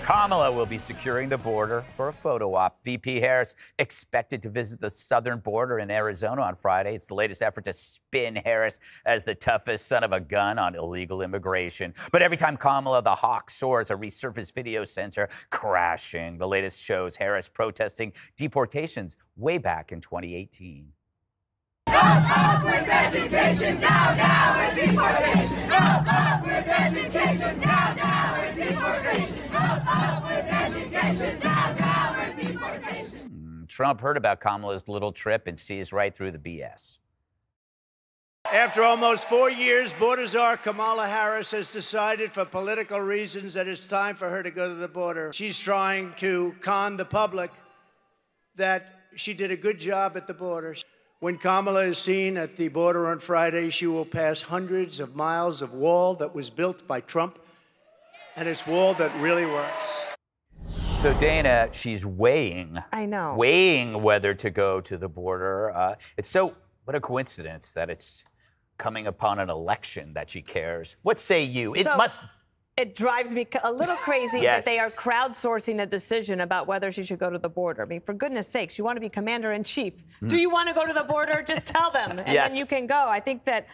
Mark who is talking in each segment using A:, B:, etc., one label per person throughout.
A: Kamala will be securing the border for a photo op. VP Harris expected to visit the southern border in Arizona on Friday. It's the latest effort to spin Harris as the toughest son of a gun on illegal immigration. But every time Kamala the Hawk soars, a resurfaced video sends her crashing. The latest shows Harris protesting deportations way back in 2018.
B: Up with education, down, down with deportation. Up with education, down, down with deportation. Up with education, down, down with deportation.
A: Trump heard about Kamala's little trip and sees right through the BS.
C: After almost 4 years, border czar Kamala Harris has decided for political reasons that it's time for her to go to the border. She's trying to con the public that she did a good job at the border. When Kamala is seen at the border on Friday, she will pass hundreds of miles of wall that was built by Trump, and it's wall that really works.
A: So, Dana, she's weighing.
D: I know.
A: Weighing whether to go to the border. What a coincidence that it's coming upon an election that she cares. What say you?
D: It drives me a little crazy
A: Yes.
D: that they are crowdsourcing a decision about whether she should go to the border. I mean, for goodness sakes, you want to be commander-in-chief. Do you want to go to the border? Just tell them, and
A: Yes.
D: then you can go. I think that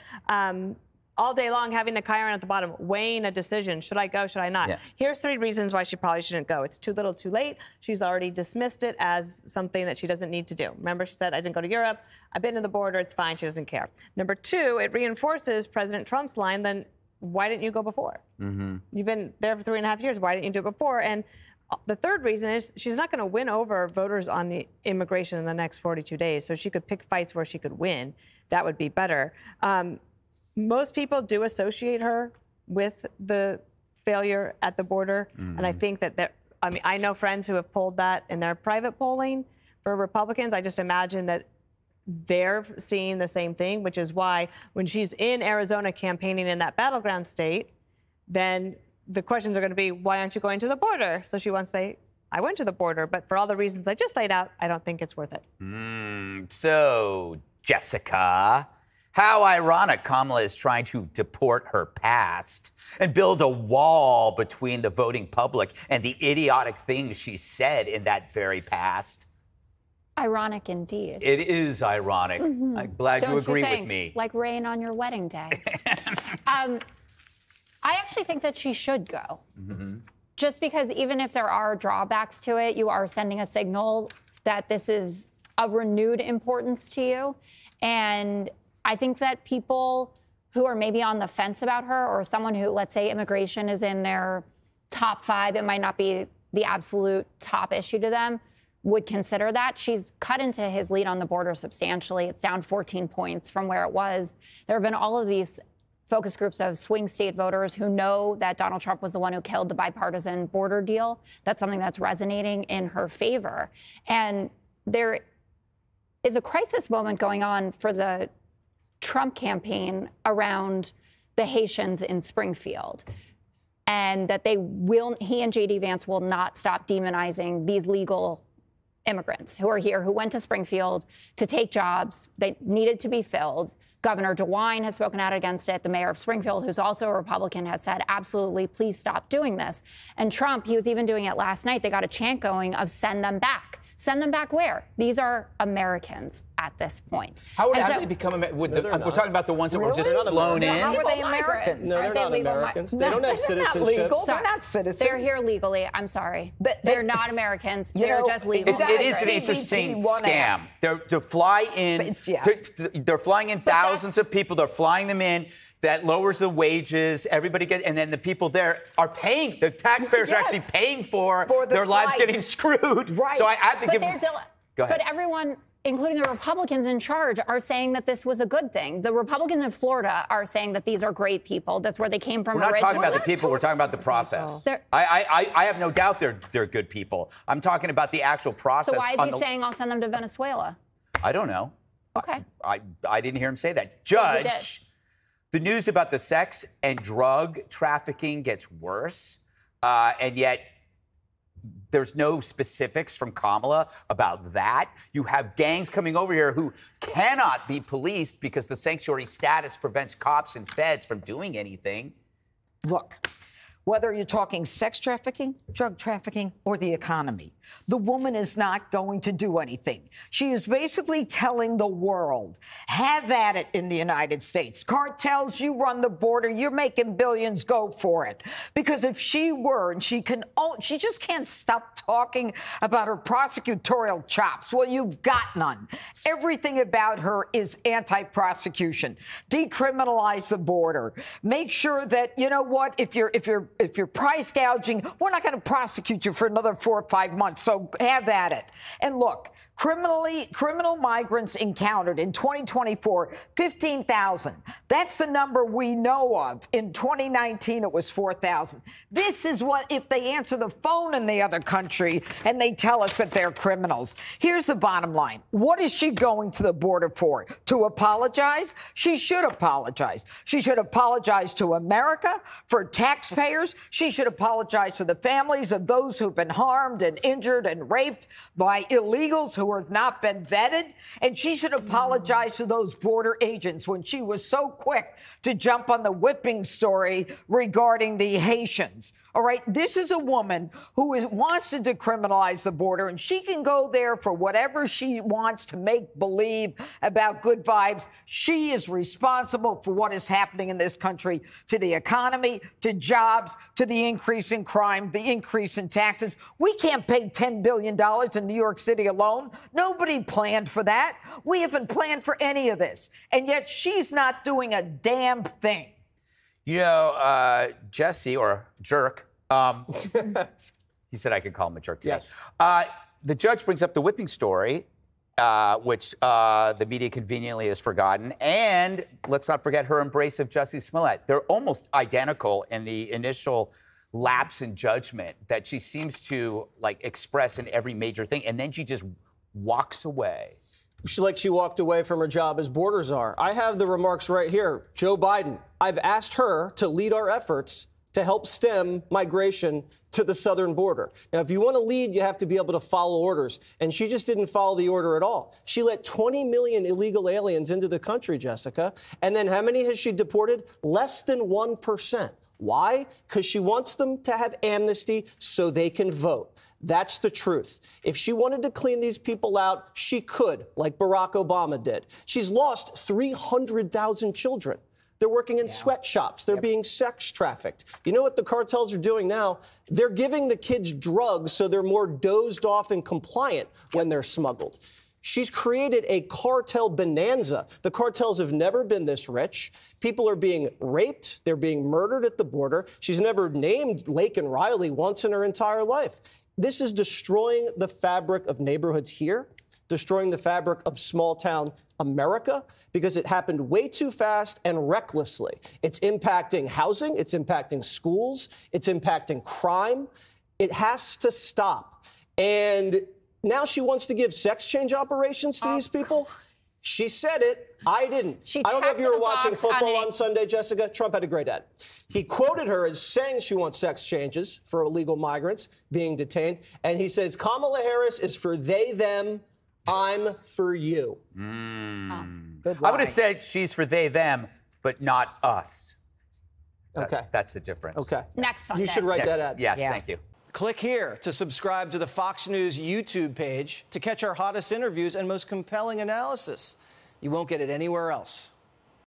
D: all day long, having the Chiron at the bottom, weighing a decision. Should I go? Should I not?
A: Yeah.
D: Here's 3 reasons why she probably shouldn't go. It's too little, too late. She's already dismissed it as something that she doesn't need to do. Remember, she said, I didn't go to Europe. I've been to the border. It's fine. She doesn't care. Number 2, it reinforces President Trump's line, then why didn't you go before? Mm-hmm. You've been there for 3.5 years. Why didn't you do it before? And the third reason is she's not going to win over voters on the immigration in the next 42 days. So she could pick fights where she could win. That would be better. Most people do associate her with the failure at the border. Mm-hmm. And I think I know friends who have polled that in their private polling for Republicans. I just imagine that they're seeing the same thing, which is why when she's in Arizona campaigning in that battleground state, then the questions are going to be, why aren't you going to the border? So she wants to say, I went to the border, but for all the reasons I just laid out, I don't think it's worth it.
A: So, Jessica, how ironic Kamala is trying to deport her past and build a wall between the voting public and the idiotic things she said in that very past.
E: Ironic indeed.
A: It is ironic. Mm-hmm. I'm glad you agree with me.
E: Like rain on your wedding day. I actually think that she should go. Mm-hmm. Just because even if there are drawbacks to it, you are sending a signal that this is of renewed importance to you. And I think that people who are maybe on the fence about her, or someone who, let's say, immigration is in their top 5, it might not be the absolute top issue to them, would consider that. She's cut into his lead on the border substantially. It's down 14 points from where it was. There have been all of these focus groups of swing state voters who know that Donald Trump was the one who killed the bipartisan border deal. That's something that's resonating in her favor. And there is a crisis moment going on for the Trump campaign around the Haitians in Springfield. And that he and J.D. Vance will not stop demonizing these legal immigrants who are here, who went to Springfield to take jobs. They needed to be filled. Governor DeWine has spoken out against it. The mayor of Springfield, who's also a Republican, has said, absolutely, please stop doing this. And Trump, he was even doing it last night. They got a chant going of send them back. Send them back where? These are Americans at this point.
F: How would they become we're talking about the ones that were just flown in?
G: How are they Americans?
F: No, they're not Americans. They don't have citizenship.
G: They're not citizens.
E: They're here legally. I'm sorry. They're not Americans. They're just legal.
A: It is an interesting scam. They're flying in thousands of people. They're flying them in. That lowers the wages. Everybody gets, and then the people there are paying. The taxpayers are actually paying for their lives getting screwed.
G: Right.
A: So I have to give. Go ahead.
E: But everyone, including the Republicans in charge, are saying that this was a good thing. The Republicans in Florida are saying that these are great people. That's where they came from originally.
A: We're not talking about the people. We're talking about the process. I have no doubt they're good people. I'm talking about the actual process.
E: So why is he saying I'll send them to Venezuela?
A: I don't know.
E: Okay.
A: I didn't hear him say that. Judge. The news about the sex and drug trafficking gets worse, and yet there's no specifics from Kamala about that. You have gangs coming over here who cannot be policed because the sanctuary status prevents cops and feds from doing anything.
G: Look, whether you're talking sex trafficking, drug trafficking, or the economy. The woman is not going to do anything. She is basically telling the world, have at it in the United States. Cartels, you run the border, you're making billions, go for it. Because if she were, and she just can't stop talking about her prosecutorial chops. Well, you've got none. Everything about her is anti-prosecution. Decriminalize the border. Make sure that, you know what, if you're price gouging, we're not going to prosecute you for another 4 or 5 months. So have at it. And look, criminal migrants encountered in 2024, 15,000. That's the number we know of. In 2019, it was 4,000. This is what, if they answer the phone in the other country and they tell us that they're criminals. Here's the bottom line. What is she going to the border for? To apologize? She should apologize. She should apologize to America, for taxpayers. She should apologize to the families of those who've been harmed and injured and raped by illegals who have not been vetted. And she should apologize to those border agents when she was so quick to jump on the whipping story regarding the Haitians. All right, this is a woman who wants to decriminalize the border, and she can go there for whatever she wants to make believe about good vibes. She is responsible for what is happening in this country, to the economy, to jobs, to the increase in crime, the increase in taxes. We can't pay $10 billion in New York City alone. Nobody planned for that. We haven't planned for any of this. And yet she's not doing a damn thing.
A: You know, Jesse, or Jerk, he said I could call him a jerk today.
H: Yes.
A: The judge brings up the whipping story, which the media conveniently has forgotten. And let's not forget her embrace of Jussie Smollett. They're almost identical in the initial lapse in judgment that she seems to, like, express in every major thing. And then she just walks away.
H: She walked away from her job as border czar. I have the remarks right here. Joe Biden, I've asked her to lead our efforts to help stem migration to the southern border. Now, if you want to lead, you have to be able to follow orders. And she just didn't follow the order at all. She let 20 million illegal aliens into the country, Jessica. And then how many has she deported? Less than 1%. Why? Because she wants them to have amnesty so they can vote. That's the truth. If she wanted to clean these people out, she could, like Barack Obama did. She's lost 300,000 children. They're working in sweatshops. They're being sex trafficked. You know what the cartels are doing now? They're giving the kids drugs so they're more dozed off and compliant when they're smuggled. She's created a cartel bonanza. The cartels have never been this rich. People are being raped. They're being murdered at the border. She's never named Lake and Riley once in her entire life. This is destroying the fabric of neighborhoods here, destroying the fabric of small-town America, because it happened way too fast and recklessly. It's impacting housing. It's impacting schools. It's impacting crime. It has to stop. And now she wants to give sex change operations to these people. She said it. I didn't. I don't know if you were watching football on Sunday, Jessica. Trump had a great ad. He quoted her as saying she wants sex changes for illegal migrants being detained. And he says, Kamala Harris is for they, them. I'm for you.
A: Good line. I would have said she's for they, them, but not us.
H: Okay.
A: That's the difference.
H: Okay.
E: Next Sunday.
H: You should write that ad.
A: Yes, thank you.
H: Click here to subscribe to the Fox News YouTube page to catch our hottest interviews and most compelling analysis. You won't get it anywhere else.